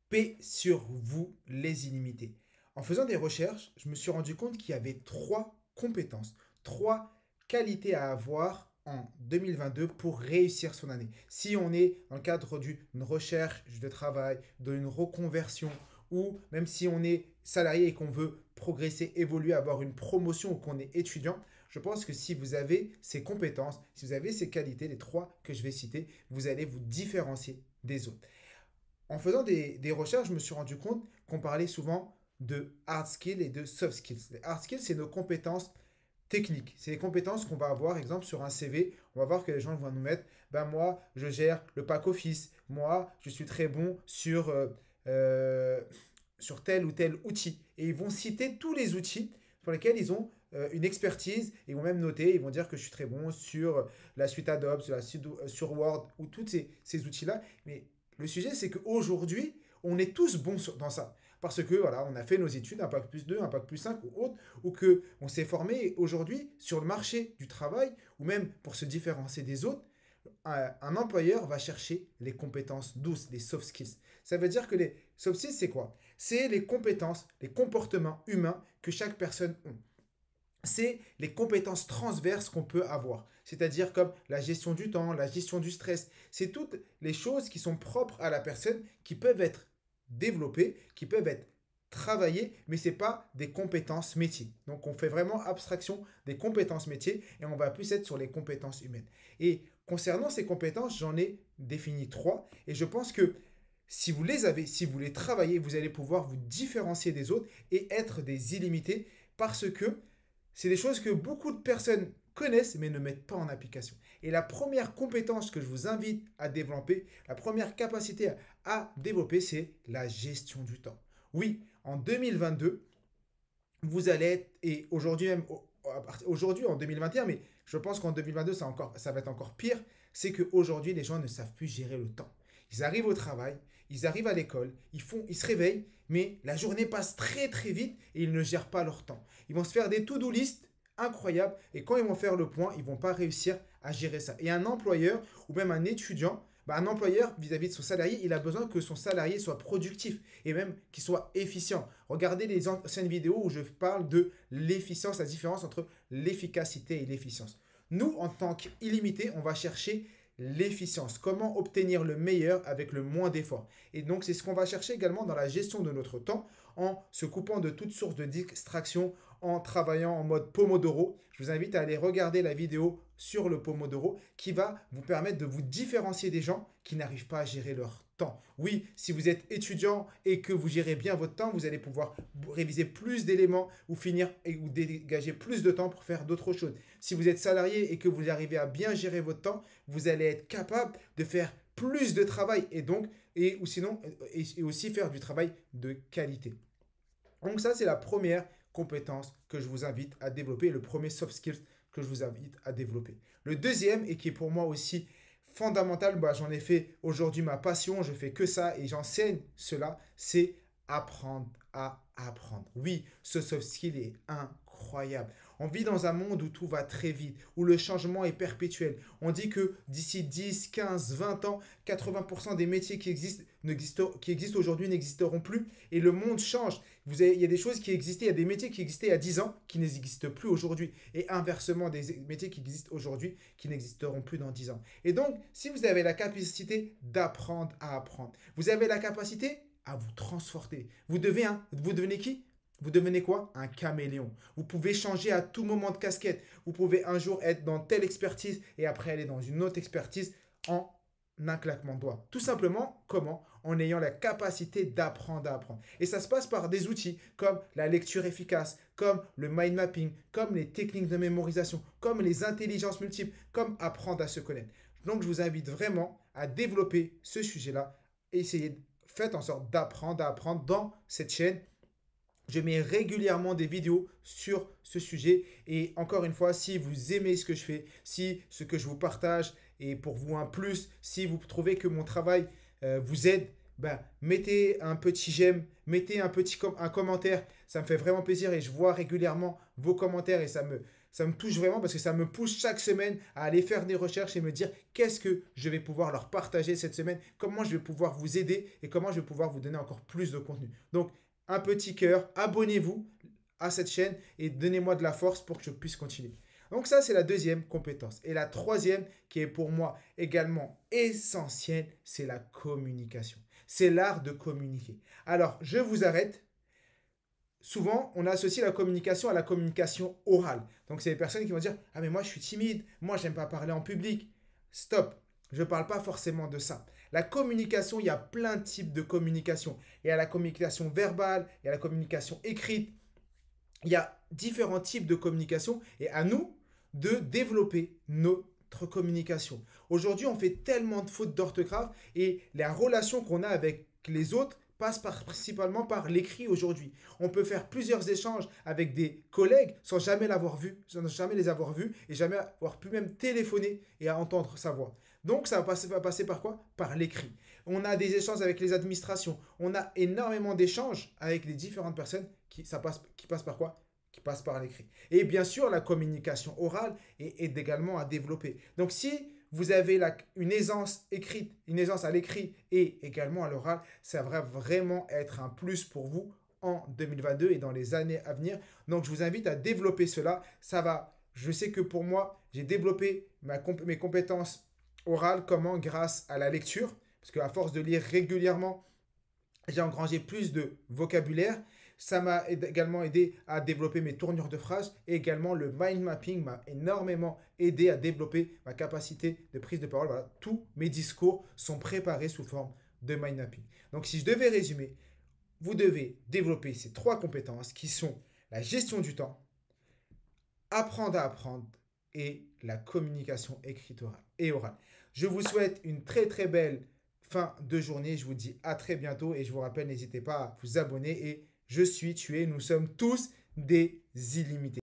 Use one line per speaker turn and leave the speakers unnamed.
Paix sur vous, les illimités. En faisant des recherches, je me suis rendu compte qu'il y avait trois compétences, trois qualités à avoir en 2022 pour réussir son année. Si on est dans le cadre d'une recherche de travail, d'une reconversion, ou même si on est salarié et qu'on veut progresser, évoluer, avoir une promotion ou qu'on est étudiant, je pense que si vous avez ces compétences, si vous avez ces qualités, les trois que je vais citer, vous allez vous différencier des autres. En faisant des recherches, je me suis rendu compte qu'on parlait souvent de hard skills et de soft skills. Les hard skills, c'est nos compétences techniques. C'est les compétences qu'on va avoir, exemple, sur un CV. On va voir que les gens vont nous mettre, ben moi, je gère le pack office. Moi, je suis très bon euh, sur tel ou tel outil. Et ils vont citer tous les outils pour lesquels ils ont une expertise. Ils vont même noter, ils vont dire que je suis très bon sur la suite Adobe, sur Word, ou tous ces outils-là. Mais le sujet, c'est qu'aujourd'hui, on est tous bons dans ça. Parce que voilà, on a fait nos études, un bac plus 2, un bac plus 5 ou autre, ou que on s'est formé aujourd'hui sur le marché du travail, ou même pour se différencier des autres, un employeur va chercher les compétences douces, les soft skills. Ça veut dire que les soft skills, c'est quoi? C'est les compétences, les comportements humains que chaque personne a. C'est les compétences transverses qu'on peut avoir. C'est-à-dire comme la gestion du temps, la gestion du stress. C'est toutes les choses qui sont propres à la personne, qui peuvent être développées, qui peuvent être travaillées, mais ce n'est pas des compétences métiers. Donc on fait vraiment abstraction des compétences métiers et on va plus être sur les compétences humaines. Et concernant ces compétences, j'en ai défini trois et je pense que si vous les avez, si vous les travaillez, vous allez pouvoir vous différencier des autres et être des illimités parce que c'est des choses que beaucoup de personnes connaissent mais ne mettent pas en application. Et la première compétence que je vous invite à développer, la première capacité à développer, c'est la gestion du temps. Oui, en 2022, vous allez être, et aujourd'hui même, aujourd'hui en 2021, mais je pense qu'en 2022, ça va être encore pire, c'est qu'aujourd'hui, les gens ne savent plus gérer le temps. Ils arrivent au travail, ils arrivent à l'école, ils se réveillent, mais la journée passe très très vite et ils ne gèrent pas leur temps. Ils vont se faire des to-do list incroyables et quand ils vont faire le point, ils ne vont pas réussir à gérer ça. Et un employeur ou même un étudiant, bah, un employeur vis-à-vis de son salarié, il a besoin que son salarié soit productif et même qu'il soit efficient. Regardez les anciennes vidéos où je parle de l'efficience, la différence entre l'efficacité et l'efficience. Nous, en tant qu'illimité, on va chercher l'efficience. Comment obtenir le meilleur avec le moins d'efforts. Et donc, c'est ce qu'on va chercher également dans la gestion de notre temps en se coupant de toutes sources de distraction, en travaillant en mode Pomodoro. Je vous invite à aller regarder la vidéo sur le Pomodoro qui va vous permettre de vous différencier des gens qui n'arrivent pas à gérer leur temps. Oui, si vous êtes étudiant et que vous gérez bien votre temps, vous allez pouvoir réviser plus d'éléments ou finir ou dégager plus de temps pour faire d'autres choses. Si vous êtes salarié et que vous arrivez à bien gérer votre temps, vous allez être capable de faire plus de travail et donc ou sinon et aussi faire du travail de qualité. Donc ça c'est la première compétence que je vous invite à développer, le premier soft skills que je vous invite à développer. Le deuxième et qui est pour moi aussi fondamental, bah, j'en ai fait aujourd'hui ma passion, je fais que ça et j'enseigne cela, c'est apprendre à apprendre. Oui, ce soft skill est incroyable. On vit dans un monde où tout va très vite, où le changement est perpétuel. On dit que d'ici 10, 15, 20 ans, 80% des métiers qui existent aujourd'hui n'existeront plus et le monde change. Il y a des choses qui existaient, il y a des métiers qui existaient il y a 10 ans qui n'existent plus aujourd'hui. Et inversement, des métiers qui existent aujourd'hui qui n'existeront plus dans 10 ans. Et donc, si vous avez la capacité d'apprendre à apprendre, vous avez la capacité à vous transformer. Vous devenez qui? Vous devenez quoi? Un caméléon. Vous pouvez changer à tout moment de casquette. Vous pouvez un jour être dans telle expertise et après aller dans une autre expertise en un claquement de doigts. Tout simplement, comment? En ayant la capacité d'apprendre à apprendre. Et ça se passe par des outils comme la lecture efficace, comme le mind mapping, comme les techniques de mémorisation, comme les intelligences multiples, comme apprendre à se connaître. Donc je vous invite vraiment à développer ce sujet-là. Essayez, faites en sorte d'apprendre à apprendre dans cette chaîne. Je mets régulièrement des vidéos sur ce sujet. Et encore une fois, si vous aimez ce que je fais, si ce que je vous partage est pour vous un plus, si vous trouvez que mon travail vous aide, ben, mettez un petit j'aime, mettez un commentaire. Ça me fait vraiment plaisir et je vois régulièrement vos commentaires et Ça me touche vraiment parce que ça me pousse chaque semaine à aller faire des recherches et me dire qu'est-ce que je vais pouvoir leur partager cette semaine, comment je vais pouvoir vous aider et comment je vais pouvoir vous donner encore plus de contenu. Donc, un petit cœur, abonnez-vous à cette chaîne et donnez-moi de la force pour que je puisse continuer. Donc ça, c'est la deuxième compétence. Et la troisième, qui est pour moi également essentielle, c'est la communication. C'est l'art de communiquer. Alors, je vous arrête. Souvent, on associe la communication à la communication orale. Donc, c'est les personnes qui vont dire, ah mais moi, je suis timide, moi, j'aime pas parler en public. Stop. Je ne parle pas forcément de ça. La communication, il y a plein de types de communication. Il y a la communication verbale, il y a la communication écrite. Il y a différents types de communication et à nous de développer notre communication. Aujourd'hui, on fait tellement de fautes d'orthographe et la relation qu'on a avec les autres passe principalement par l'écrit aujourd'hui. On peut faire plusieurs échanges avec des collègues sans jamais l'avoir vu, sans jamais les avoir vus et jamais avoir pu même téléphoner et entendre sa voix. Donc ça va passer par quoi? Par l'écrit. On a des échanges avec les administrations. On a énormément d'échanges avec les différentes personnes qui passent par quoi? Qui passent par l'écrit. Et bien sûr, la communication orale est également à développer. Donc si vous avez une aisance écrite, une aisance à l'écrit et également à l'oral, ça va vraiment être un plus pour vous en 2022 et dans les années à venir. Donc je vous invite à développer cela. Ça va. Je sais que pour moi, j'ai développé mes compétences orales. Comment? Grâce à la lecture. Parce qu'à force de lire régulièrement, j'ai engrangé plus de vocabulaire. Ça m'a également aidé à développer mes tournures de phrases et également le mind mapping m'a énormément aidé à développer ma capacité de prise de parole. Voilà, tous mes discours sont préparés sous forme de mind mapping. Donc si je devais résumer, vous devez développer ces trois compétences qui sont la gestion du temps, apprendre à apprendre et la communication écrite et orale. Je vous souhaite une très très belle fin de journée. Je vous dis à très bientôt et je vous rappelle, n'hésitez pas à vous abonner et je suis tué. Nous sommes tous des illimités.